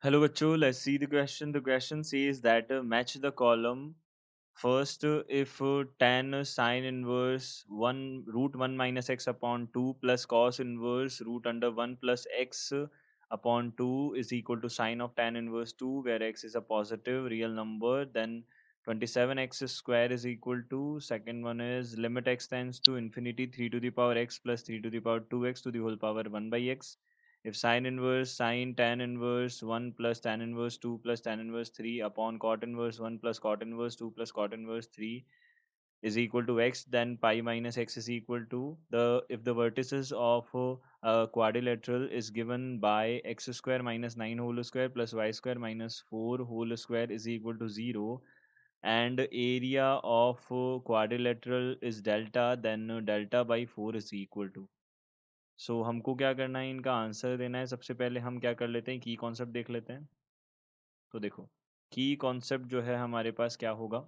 Hello, bachcho. Let's see the question. The question says that match the column. First, if tan sine inverse 1 root 1 minus x upon 2 plus cos inverse root under 1 plus x upon 2 is equal to sine of tan inverse 2, where x is a positive real number, then 27x square is equal to, second one is limit x tends to infinity 3 to the power x plus 3 to the power 2x to the whole power 1 by x. If sine inverse sine tan inverse 1 plus tan inverse 2 plus tan inverse 3 upon cot inverse 1 plus cot inverse 2 plus cot inverse 3 is equal to x, then pi minus x is equal to the if the vertices of a quadrilateral is given by x square minus 9 whole square plus y square minus 4 whole square is equal to 0, and area of quadrilateral is delta, then delta by 4 is equal to. सो हमको क्या करना है, इनका answer देना है. सबसे पहले हम क्या कर लेते हैं, की कॉन्सेप्ट देख लेते हैं. तो देखो, की कॉन्सेप्ट जो है हमारे पास क्या होगा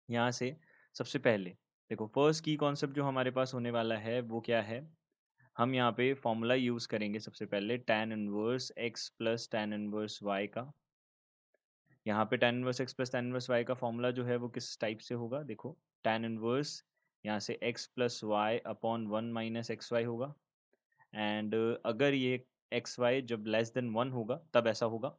यहाँ से. सबसे पहले देखो, फर्स्ट की कॉन्सेप्ट जो हमारे पास होने वाला है वो क्या है. हम यहाँ पे फॉर्मूला यूज़ करेंगे सबसे पहले tan inverse x plus tan inverse y का. यहाँ पे tan inverse x plus tan inverse y का फॉर्मूला जो है वो किस टाइप से होगा. देखो, tan इनवर्स यहाँ से x plus y upon 1 minus x y होगा. एंड अगर ये एक्स वाई जब लेस देन 1 होगा तब ऐसा होगा.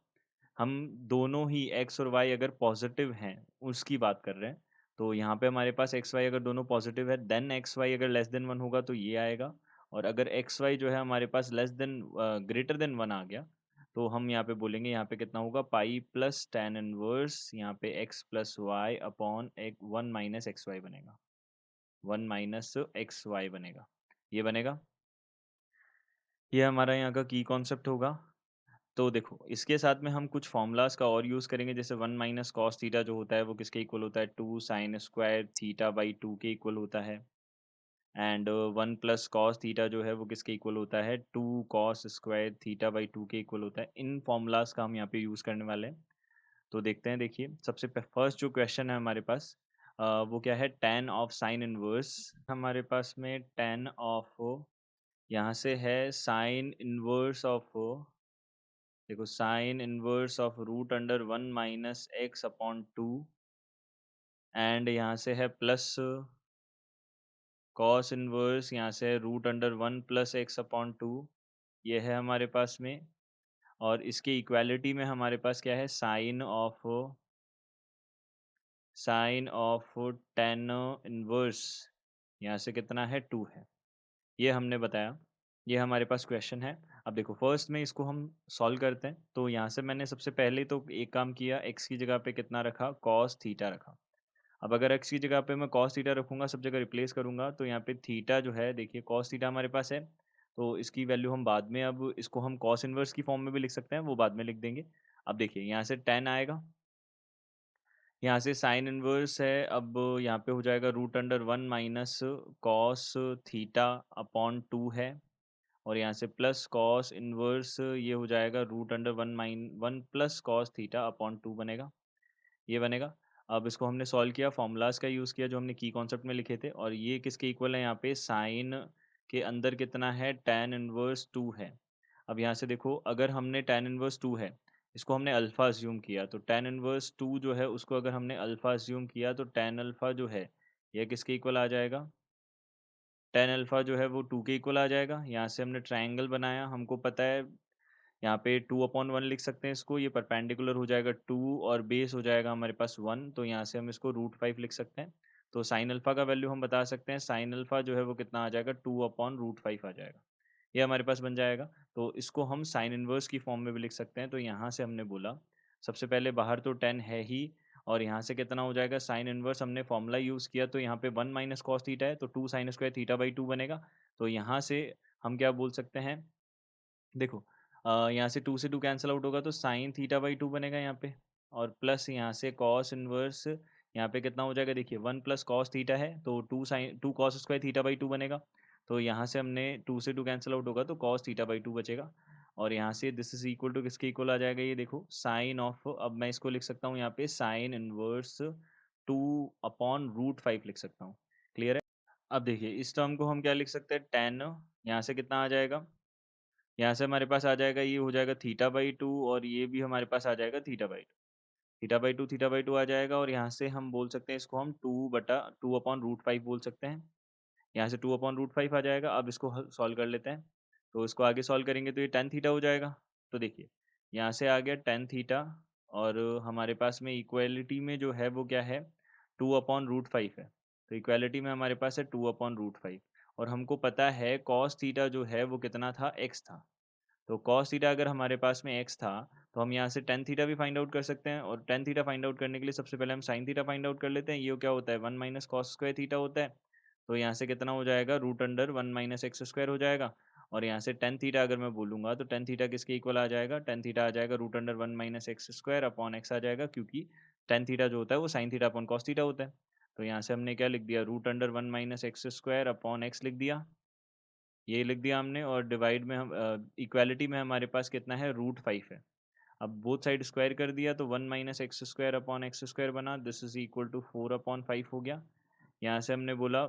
हम दोनों ही एक्स और वाई अगर पॉजिटिव हैं उसकी बात कर रहे हैं, तो यहाँ पे हमारे पास एक्स वाई अगर दोनों पॉजिटिव है देन एक्स वाई अगर लेस देन 1 होगा तो ये आएगा. और अगर एक्स वाई जो है हमारे पास लेस देन ग्रेटर देन 1 आ गया तो हम यहाँ पे बोलेंगे यहाँ पे कितना होगा, पाई प्लस टेन इनवर्स यहाँ पे एक्स प्लस वाई अपॉन एक 1 माइनस एक्स वाई बनेगा. 1 माइनस एक्स वाई बनेगा, ये बनेगा. ये हमारा यहाँ का की कॉन्सेप्ट होगा. तो देखो, इसके साथ में हम कुछ फॉर्मूलाज का और यूज़ करेंगे. जैसे 1 माइनस कॉस थीटा जो होता है वो किसके इक्वल होता है, 2 साइन स्क्वायर थीटा बाई 2 के इक्वल होता है. एंड 1 प्लस कॉस थीटा जो है वो किसके इक्वल होता है, 2 कॉस स्क्वायर थीटा बाई 2 के इक्वल होता है. इन फॉर्मूलाज का हम यहाँ पे यूज़ करने वाले हैं. तो देखते हैं. देखिए, सबसे फर्स्ट जो क्वेश्चन है हमारे पास वो क्या है, tan ऑफ साइन इनवर्स. हमारे पास में tan ऑफ यहाँ से है साइन इनवर्स ऑफ, देखो, sine inverse of root under 1 minus x upon 2, and यहाँ से है प्लस कॉस इनवर्स यहाँ से root under 1 plus x upon 2, ये है हमारे पास में. और इसके इक्वालिटी में हमारे पास क्या है, साइन ऑफ टेन इनवर्स यहाँ से कितना है, 2 है. ये हमने बताया. ये हमारे पास क्वेश्चन है. अब देखो, फर्स्ट में इसको हम सॉल्व करते हैं. तो यहाँ से मैंने सबसे पहले तो एक काम किया, एक्स की जगह पे कितना रखा, कॉस थीटा रखा. अब अगर एक्स की जगह पे मैं कॉस थीटा रखूंगा, सब जगह रिप्लेस करूंगा, तो यहाँ पे थीटा जो है, देखिए कॉस थीटा हमारे पास है, तो इसकी वैल्यू हम बाद में, अब इसको हम कॉस इनवर्स की फॉर्म में भी लिख सकते हैं, वो बाद में लिख देंगे. अब देखिए, यहाँ से टेन आएगा, यहाँ से साइन इनवर्स है, अब यहाँ पे हो जाएगा root under 1 minus cos theta upon 2 है. और यहाँ से प्लस कॉस इनवर्स ये हो जाएगा root under 1 plus cos theta upon 2 बनेगा, ये बनेगा. अब इसको हमने सॉल्व किया, फॉर्मूलाज का यूज़ किया जो हमने की कॉन्सेप्ट में लिखे थे, और ये किसके इक्वल है, यहाँ पे साइन के अंदर कितना है, tan इनवर्स 2 है. अब यहाँ से देखो, अगर हमने tan इनवर्स 2 है, इसको हमने अल्फ़ा अज्यूम किया, तो tan इनवर्स 2 जो है उसको अगर हमने अल्फ़ा अज्यूम किया तो tan अल्फ़ा जो है यह किसके इक्वल आ जाएगा, tan अल्फ़ा जो है वो 2 के इक्वल आ जाएगा. यहाँ से हमने ट्रायंगल बनाया, हमको पता है यहाँ पे 2/1 लिख सकते हैं इसको, ये परपेंडिकुलर हो जाएगा 2 और बेस हो जाएगा हमारे पास 1, तो यहाँ से हम इसको √5 लिख सकते हैं. तो साइन अल्फ़ा का वैल्यू हम बता सकते हैं, साइन अल्फ़ा जो है वो कितना आ जाएगा, 2/√5 आ जाएगा. ये हमारे पास बन जाएगा. तो इसको हम साइन इनवर्स की फॉर्म में भी लिख सकते हैं. तो यहाँ से हमने बोला, सबसे पहले बाहर तो 10 है ही, और यहाँ से कितना हो जाएगा, साइन इनवर्स हमने फॉर्मूला यूज़ किया, तो यहाँ पे 1 माइनस कॉस थीटा है, तो 2 साइन स्क्वायर थीटा बाई 2 बनेगा. तो यहाँ से हम क्या बोल सकते हैं, देखो, यहाँ से 2 से 2 कैंसल आउट होगा तो साइन थीटा बाई 2 बनेगा यहाँ पे, और प्लस यहाँ से कॉस इनवर्स यहाँ पे कितना हो जाएगा, देखिए 1 प्लस कॉस थीटा है, तो 2 कॉस स्क्वायर थीटा बाई 2 बनेगा. तो यहाँ से हमने 2 से 2 कैंसल आउट होगा तो कॉस थीटा बाई 2 बचेगा. और यहाँ से दिस इज इक्वल टू किसके इक्वल आ जाएगा, ये देखो साइन ऑफ, अब मैं इसको लिख सकता हूँ यहाँ पे साइन इनवर्स 2/√5 लिख सकता हूँ. क्लियर है. अब देखिए, इस टर्म को हम क्या लिख सकते हैं, टेन, यहाँ से कितना आ जाएगा, यहाँ से हमारे पास आ जाएगा, ये हो जाएगा θ/2 और ये भी हमारे पास आ जाएगा θ/2 θ/2 आ जाएगा। और यहाँ से हम बोल सकते हैं इसको हम 2/2/√5 बोल सकते हैं। यहाँ से 2/√5 आ जाएगा। अब इसको सॉल्व कर लेते हैं। तो इसको आगे सॉल्व करेंगे तो ये tan थीटा हो जाएगा। तो देखिए यहाँ से आ गया tan थीटा और हमारे पास में इक्वालिटी में जो है वो क्या है, 2/√5 है। तो इक्वालिटी में हमारे पास है 2/√5 और हमको पता है cos थीटा जो है वो कितना था, x था। तो cos थीटा अगर हमारे पास में x था तो हम यहाँ से tan थीटा भी फाइंड आउट कर सकते हैं। और tan थीटा फाइंड आउट करने के लिए सबसे पहले हम sin थीटा फाइंड आउट कर लेते हैं। ये क्या होता है, 1 माइनस कॉस स्क्वायर थीटा होता है। तो यहाँ से कितना हो जाएगा, √1 माइनस एक्स स्क्वायर हो जाएगा। और यहाँ से tan थीटा अगर मैं बोलूँगा तो tan थीटा किसके इक्वल आ जाएगा, tan थीटा आ जाएगा √1 minus x square upon x आ जाएगा, क्योंकि tan थीटा जो होता है वो sin theta upon cos theta होता है। तो यहाँ से हमने क्या लिख दिया, √1 minus x square upon x लिख दिया, ये लिख दिया हमने। और डिवाइड में हम इक्वालिटी में हमारे पास कितना है, √5 है। अब बोथ साइड स्क्वायर कर दिया तो 1 minus x square upon x square बना, दिस इज इक्वल टू 4/5 हो गया। यहाँ से हमने बोला,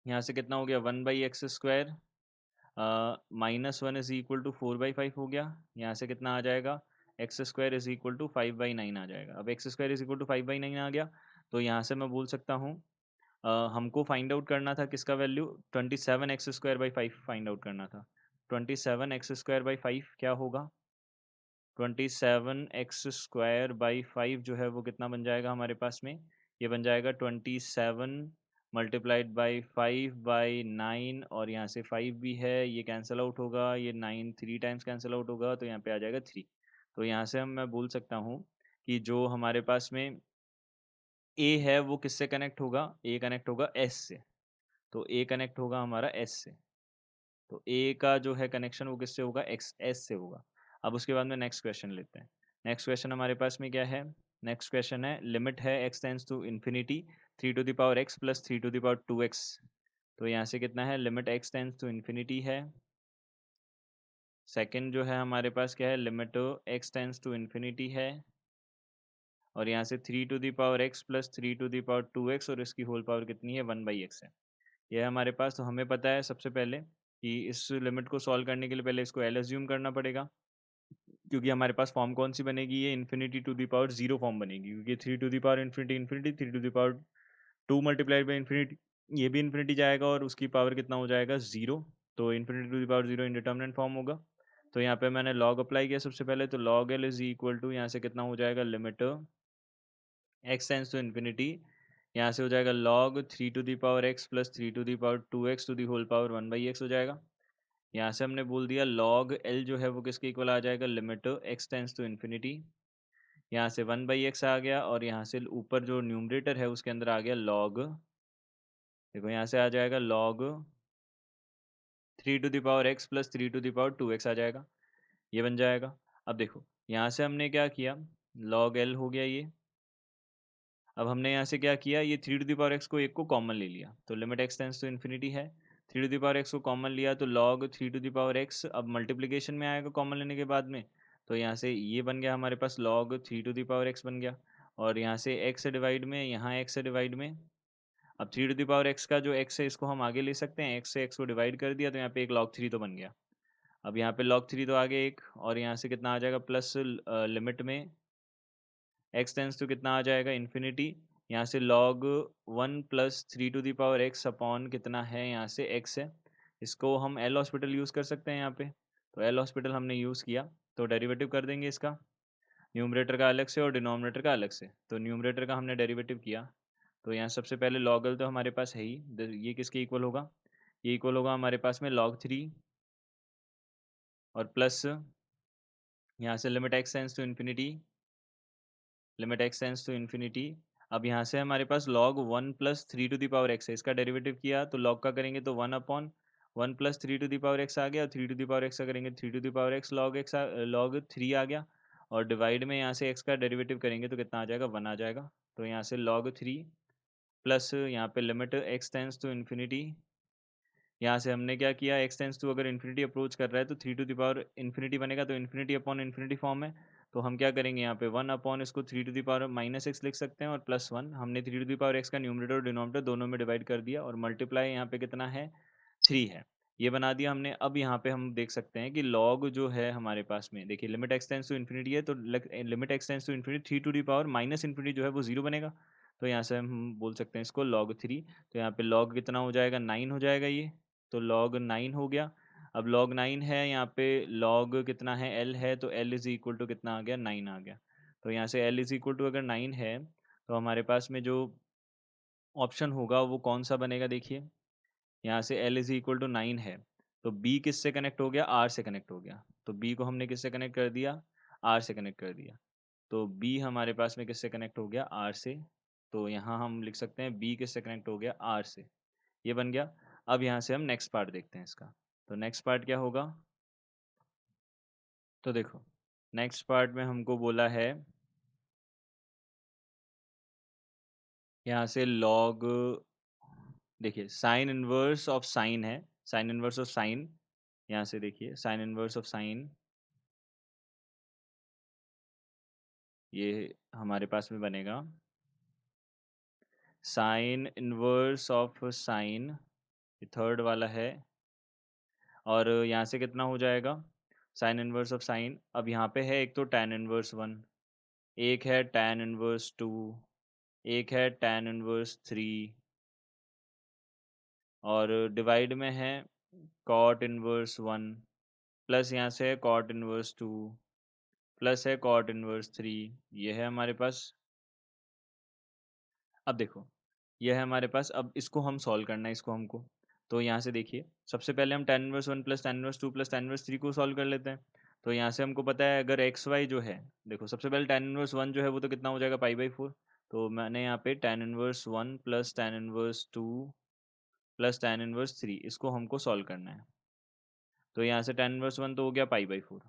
यहाँ से कितना हो गया, 1/x² -1 इज इक्वल टू 4/5 हो गया। यहाँ से कितना आ जाएगा, x² इज इक्वल टू 5/9 आ जाएगा। अब x² इज इक्वल टू 5/9 आ गया तो यहाँ से मैं बोल सकता हूँ हमको फाइंड आउट करना था किसका वैल्यू, 27x² फाइंड आउट करना था। 27x² क्या होगा, 27x² जो है वो कितना बन जाएगा हमारे पास में, ये बन जाएगा 27 मल्टीप्लाइड बाई 5/9 और यहाँ से 5 भी है, ये कैंसिल आउट होगा, ये 9 3 टाइम्स कैंसिल आउट होगा तो यहाँ पे आ जाएगा 3। तो यहाँ से हम मैं बोल सकता हूँ कि जो हमारे पास में ए है वो किससे कनेक्ट होगा, ए कनेक्ट होगा एस से। तो ए कनेक्ट होगा हमारा एस से। तो ए का जो है कनेक्शन वो किससे होगा, एक्स एस से होगा। अब उसके बाद में नेक्स्ट क्वेश्चन लेते हैं। नेक्स्ट क्वेश्चन हमारे पास में क्या है, नेक्स्ट क्वेश्चन है लिमिट है x tends to infinity 3 to the power x plus 3 to the power 2x। तो यहाँ से कितना है, limit x tends to infinity है। सेकंड जो है हमारे पास क्या है, limit x tends to infinity है। और यहाँ से 3 to the power x plus 3 to the power 2x और इसकी होल पावर कितनी है, 1/x है। यह है हमारे पास। तो हमें पता है सबसे पहले कि इस लिमिट को सॉल्व करने के लिए पहले इसको एल एज्यूम करना पड़ेगा, क्योंकि हमारे पास फॉर्म कौन सी बनेगी, ये infinity to the power 0 form बनेगी, क्योंकि 3 to the power infinity infinity, 3 to the power 2 multiplied by infinity, ये भी इन्फिनिटी जाएगा और उसकी पावर कितना हो जाएगा, 0। तो infinity to the power 0 indeterminate form होगा। तो यहाँ पे मैंने लॉग अप्लाई किया सबसे पहले, तो log L is equal to यहाँ से कितना हो जाएगा, limit x tends to infinity, यहाँ से हो जाएगा log 3 to the power x plus 3 to the power 2x to the whole power 1/x हो जाएगा। यहाँ से हमने बोल दिया log l जो है वो किसके इक्वल आ जाएगा, limit x tends to infinity, यहाँ से 1/x आ गया और यहाँ से ऊपर जो न्यूमरेटर है उसके अंदर आ गया log, देखो यहाँ से आ जाएगा log 3 to the power x plus 3 to the power 2x आ जाएगा, ये बन जाएगा। अब देखो यहाँ से हमने क्या किया, log l हो गया ये। अब हमने यहाँ से क्या किया, ये 3 to the power x को एक को कॉमन ले लिया, तो limit x tends to infinity है। 3 to the power x को कॉमन लिया तो log 3 to the power x अब मल्टीप्लिकेशन में आएगा कॉमन लेने के बाद में। तो यहाँ से ये बन गया हमारे पास log 3 to the power x बन गया। और यहाँ से x से डिवाइड में, यहाँ x से डिवाइड में। अब 3 to the power x का जो x है इसको हम आगे ले सकते हैं, x से x को डिवाइड कर दिया तो यहाँ पे एक log 3 तो बन गया। अब यहाँ पे log 3 तो आगे एक, और यहाँ से कितना आ जाएगा, प्लस लिमिट में एक्स टेंस टू कितना आ जाएगा, इन्फिनिटी। यहाँ से log 1 plus 3 to the power x upon कितना है, यहाँ से x है। इसको हम एल हॉस्पिटल यूज़ कर सकते हैं यहाँ पे। तो एल हॉस्पिटल हमने यूज़ किया तो डेरिवेटिव कर देंगे इसका, न्यूमरेटर का अलग से और डिनोमिनेटर का अलग से। तो न्यूमरेटर का हमने डेरिवेटिव किया तो यहाँ सबसे पहले लॉगल तो हमारे पास है ही, ये किसके इक्वल होगा, ये इक्वल होगा हमारे पास में log 3 और प्लस यहाँ से limit x tends to infinity, limit x tends to infinity. अब यहाँ से हमारे पास log 1 plus 3 to the power x है, इसका डेरिवेटिव किया तो log का करेंगे तो 1/1 plus 3 to the power x आ गया, 3 to the power x का करेंगे 3 to the power x log 3 आ गया। और डिवाइड में यहाँ से x का डेरिवेटिव करेंगे तो कितना आ जाएगा, 1 आ जाएगा। तो यहाँ से log 3 प्लस यहाँ पे limit x tends to infinity, यहाँ से हमने क्या किया, एक्स टेंस टू अगर इन्फिनिटी अप्रोच कर रहा है तो 3 to the power इन्फिनिटी बनेगा, तो इन्फिनिटी अपॉन इन्फिनिटी फॉर्म है। तो हम क्या करेंगे यहाँ पे 1 अपॉन इसको 3 to the power -x लिख सकते हैं और +1 हमने 3 to the power x का न्यूमरेटर और डिनोमिनेटर दोनों में डिवाइड कर दिया और मल्टीप्लाई यहाँ पे कितना है, 3 है। ये बना दिया हमने। अब यहाँ पे हम देख सकते हैं कि log जो है हमारे पास में, देखिए limit x tends to infinity है, तो limit x tends to infinity 3 to the power minus infinity जो है वो 0 बनेगा। तो यहाँ से हम बोल सकते हैं इसको log 3। तो यहाँ पे log कितना हो जाएगा, 9 हो जाएगा ये। तो log 9 हो गया। अब log 9 है, यहाँ पे log कितना है, l है, तो l इज इक्वल टू कितना आ गया, 9 आ गया। तो यहाँ से l इज इक्वल टू अगर 9 है, तो हमारे पास में जो ऑप्शन होगा वो कौन सा बनेगा, देखिए यहाँ से l इज इक्वल टू 9 है, तो b किससे कनेक्ट हो गया, r से कनेक्ट हो गया। तो b को हमने किससे कनेक्ट कर दिया, r से कनेक्ट कर दिया। तो b हमारे पास में किससे कनेक्ट हो गया, r से। तो यहाँ हम लिख सकते हैं b किससे कनेक्ट हो गया, r से। ये बन गया। अब यहाँ से हम नेक्स्ट पार्ट देखते हैं इसका। तो नेक्स्ट पार्ट क्या होगा, तो देखो नेक्स्ट पार्ट में हमको बोला है यहाँ से log, देखिए साइन इनवर्स ऑफ साइन है, साइन इनवर्स ऑफ साइन। यहाँ से देखिए साइन इनवर्स ऑफ साइन, ये हमारे पास में बनेगा साइन इनवर्स ऑफ साइन, ये थर्ड वाला है। और यहाँ से कितना हो जाएगा, साइन इनवर्स ऑफ साइन। अब यहाँ पे है एक तो tan इनवर्स 1, एक है tan इनवर्स 2, एक है tan इनवर्स 3, और डिवाइड में है cot इनवर्स 1, प्लस यहाँ से है cot इनवर्स 2, प्लस है cot इनवर्स 3। ये है हमारे पास। अब देखो ये है हमारे पास, अब इसको हम सॉल्व करना है इसको हमको। तो यहाँ से देखिए सबसे पहले हम tan inverse 1 plus tan inverse 2 plus tan inverse 3 को सॉल्व कर लेते हैं। तो यहाँ से हमको पता है अगर एक्स वाई जो है, देखो सबसे पहले tan इनवर्स 1 जो है वो तो कितना हो जाएगा, पाई/4। तो मैंने यहाँ पे tan inverse 1 plus tan inverse 2 plus tan inverse 3 इसको हमको सॉल्व करना है। तो यहाँ से tan इनवर्स 1 तो हो गया पाई/4,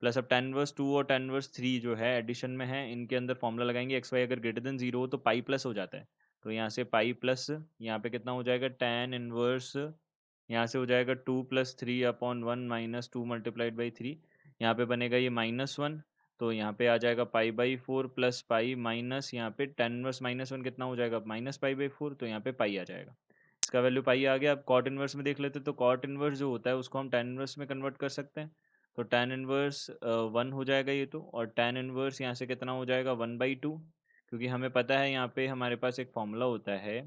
प्लस अब tan इनवर्स 2 और tan इनवर्स 3 जो है एडिशन में है, इनके अंदर फॉर्मूला लगाएंगे, एक्स वाई अगर ग्रेटर देन 0 हो तो पाई प्लस हो जाता है। तो यहाँ से पाई प्लस, यहाँ पे कितना हो जाएगा tan इनवर्स, यहाँ से हो जाएगा 2 plus 3 upon 1 minus 2 multiplied by 3। यहाँ पे बनेगा ये -1। तो यहाँ पे आ जाएगा पाई/4 प्लस पाई माइनस, यहाँ पे tan इनवर्स -1 कितना हो जाएगा, माइनस पाई/4। तो यहाँ पे पाई आ जाएगा, इसका वैल्यू पाई आ गया। अब कॉट इनवर्स में देख लेते हैं, तो कॉट इनवर्स जो होता है उसको हम tan इनवर्स में कन्वर्ट कर सकते हैं। तो tan इनवर्स 1 हो जाएगा ये तो, और tan इनवर्स यहाँ से कितना हो जाएगा, 1/2। क्योंकि हमें पता है यहाँ पे हमारे पास एक फॉर्मूला होता है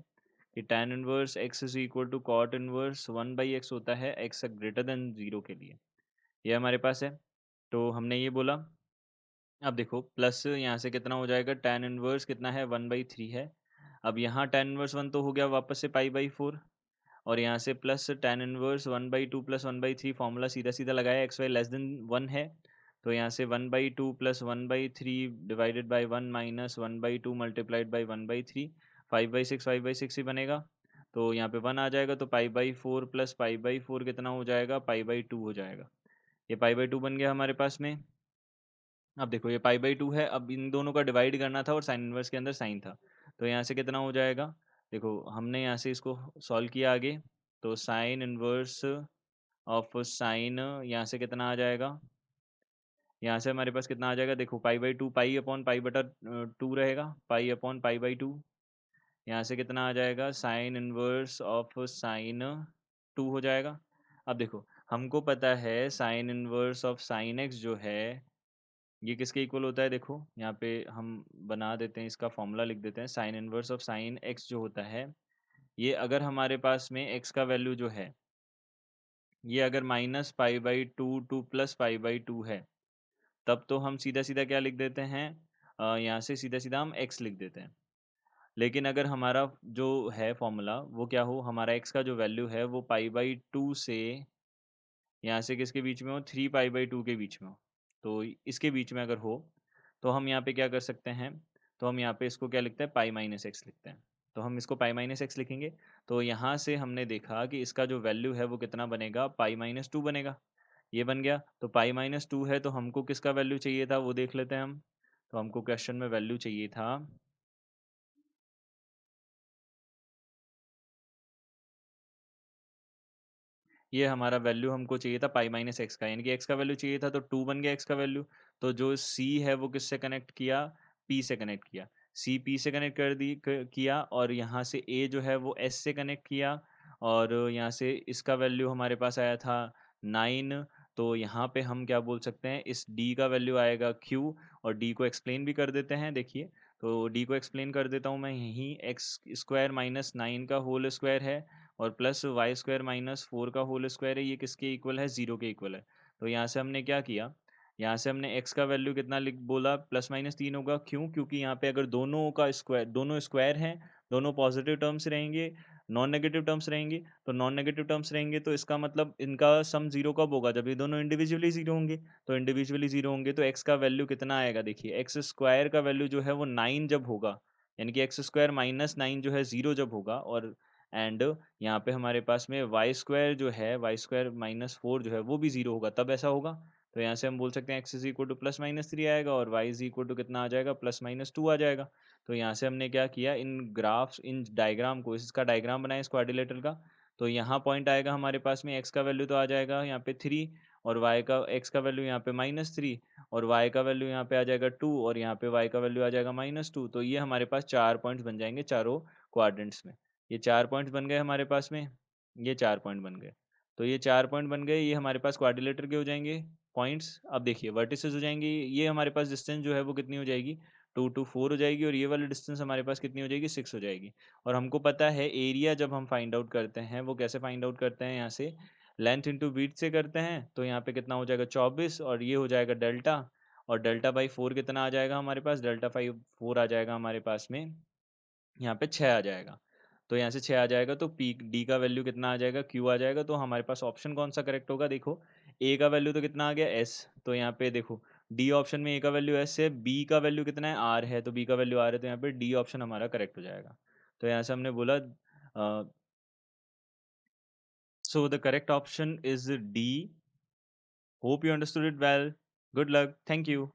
कि tan inverse x is equal to cot inverse 1/x होता है x ग्रेटर देन 0 के लिए। ये हमारे पास है। तो हमने ये बोला। अब देखो प्लस यहाँ से कितना हो जाएगा, tan इनवर्स कितना है, 1/3 है। अब यहाँ tan इनवर्स 1 तो हो गया वापस से पाई/4, और यहाँ से plus tan inverse 1/2 plus 1/3 formula सीधा सीधा लगाया, एक्स वाई लेस देन 1 है। तो यहाँ से 1/2 plus 1/3 divided by 1 minus 1/2 multiplied by 1/3, 5/6 ही बनेगा। तो यहाँ पे 1 आ जाएगा, तो पाई/4 प्लस पाई/4 कितना हो जाएगा, पाई/2 हो जाएगा। ये पाई/2 बन गया हमारे पास में। अब देखो ये पाई/2 है, अब इन दोनों का डिवाइड करना था और साइन इनवर्स के अंदर साइन था। तो यहाँ से कितना हो जाएगा, देखो हमने यहाँ से इसको सॉल्व किया आगे। तो साइन इनवर्स ऑफ साइन यहाँ से कितना आ जाएगा, यहाँ से हमारे पास कितना आ जाएगा, देखो पाई/2 पाई अपॉन पाई बटा 2 रहेगा, पाई अपॉन पाई/2। यहाँ से कितना आ जाएगा, साइन इनवर्स ऑफ साइन 2 हो जाएगा। अब देखो हमको पता है sine inverse of sine x जो है ये किसके इक्वल होता है, देखो यहाँ पे हम बना देते हैं, इसका फॉर्मूला लिख देते हैं। Sign inverse of sine x जो होता है, ये अगर हमारे पास में एक्स का वैल्यू जो है ये अगर -पाई/2 टू प्लस पाई/2 है, तब तो हम सीधा सीधा क्या लिख देते हैं, यहाँ से सीधा सीधा हम एक्स लिख देते हैं। लेकिन अगर हमारा जो है फॉर्मूला वो क्या हो, हमारा एक्स का जो वैल्यू है वो पाई/2 से यहाँ से किसके बीच में हो, 3 पाई/2 के बीच में हो। तो इसके बीच में अगर हो तो हम यहाँ पे क्या कर सकते हैं, तो हम यहाँ पे इसको क्या लिखते हैं, पाई माइनस एक्स लिखते हैं। तो हम इसको पाई माइनस एक्स लिखेंगे। तो यहाँ से हमने देखा कि इसका जो वैल्यू है वो कितना बनेगा, पाई/2 बनेगा। ये बन गया। तो पाई/2 है, तो हमको किसका वैल्यू चाहिए था वो देख लेते हैं हम। तो हमको क्वेश्चन में वैल्यू चाहिए था, ये हमारा वैल्यू हमको चाहिए था पाई/एक्स का, यानी कि एक्स का वैल्यू चाहिए था, तो 2 बन गया एक्स का वैल्यू। तो जो सी है वो किससे कनेक्ट किया, पी से कनेक्ट किया। सी पी से कनेक्ट कर दी किया, और यहाँ से ए जो है वो एस से कनेक्ट किया, और यहाँ से इसका वैल्यू हमारे पास आया था 9। तो यहाँ पे हम क्या बोल सकते हैं, इस डी का वैल्यू आएगा क्यू, और डी को एक्सप्लेन भी कर देते हैं। देखिए, तो डी को एक्सप्लेन कर देता हूँ मैं यहीं, एक्स स्क्वायर माइनस 9 का होल स्क्वायर है और प्लस वाई स्क्वायर माइनस 4 का होल स्क्वायर है, ये किसके इक्वल है, 0 के इक्वल है। तो यहाँ से हमने क्या किया, यहाँ से हमने x का वैल्यू कितना लिख बोला, प्लस माइनस 3 होगा। क्यों? क्योंकि यहाँ पे अगर दोनों स्क्वायर हैं, दोनों पॉजिटिव टर्म्स रहेंगे, नॉन नेगेटिव टर्म्स रहेंगे, तो नॉन नेगेटिव टर्म्स रहेंगे तो इसका मतलब इनका सम जीरो कब होगा, जब ये दोनों इंडिविजुअली जीरो होंगे। तो इंडिविजुअली जीरो होंगे तो x का वैल्यू कितना आएगा, देखिए एक्स स्क्वायर का वैल्यू जो है वो 9 जब होगा, यानी कि एक्स स्क्वायर माइनस 9 जो है जीरो जब होगा, और एंड यहाँ पे हमारे पास में वाई स्क्वायर जो है, वाई स्क्वायर माइनस 4 जो है वो भी जीरो होगा, तब ऐसा होगा। तो यहाँ से हम बोल सकते हैं x is equal two plus minus 3 आएगा और वाई इज इक्वल टू कितना आ जाएगा, प्लस माइनस 2 आ जाएगा। तो यहाँ से हमने क्या किया, इन डायग्राम को, इसका डायग्राम बनाया इस क्वाड्रिलेटरल का। तो यहाँ पॉइंट आएगा हमारे पास में, एक्स का वैल्यू तो आ जाएगा यहाँ पे 3, और वाई का, एक्स का वैल्यू यहाँ पे -3, और वाई का वैल्यू यहाँ पे आ जाएगा 2, और यहाँ पे वाई का वैल्यू आ जाएगा -2। तो ये हमारे पास 4 पॉइंट्स बन जाएंगे चारों क्वाड्रेंट्स में। ये 4 पॉइंट्स बन गए हमारे पास में, ये 4 पॉइंट बन गए। तो ये 4 पॉइंट बन गए, ये हमारे पास क्वाड्रिलेटर के हो जाएंगे पॉइंट्स। अब देखिए वर्टिसेस हो जाएंगी, ये हमारे पास डिस्टेंस जो है वो कितनी हो जाएगी, 2 to 4 हो जाएगी, और ये वाली डिस्टेंस हमारे पास कितनी हो जाएगी, 6 हो जाएगी। और हमको पता है एरिया जब हम फाइंड आउट करते हैं वो कैसे फाइंड आउट करते हैं, यहाँ से लेंथ इंटू विड्थ से करते हैं। तो यहाँ पे कितना हो जाएगा, 24, और ये हो जाएगा डेल्टा, और डेल्टा बाई 4 कितना आ जाएगा हमारे पास, डेल्टा 4 आ जाएगा हमारे पास में, यहाँ पे 6 आ जाएगा। तो यहाँ से 6 आ जाएगा तो पी डी का वैल्यू कितना आ जाएगा, क्यू आ जाएगा। तो हमारे पास ऑप्शन कौन सा करेक्ट होगा, देखो ए का वैल्यू तो कितना आ गया, एस। तो यहाँ पे देखो डी ऑप्शन में ए का वैल्यू एस है, बी का वैल्यू कितना है, आर है, तो बी का वैल्यू आर है, तो यहाँ पे डी ऑप्शन हमारा करेक्ट हो जाएगा। तो यहाँ से हमने बोला, so the correct option is D. Hope you understood it well. Good luck, thank you.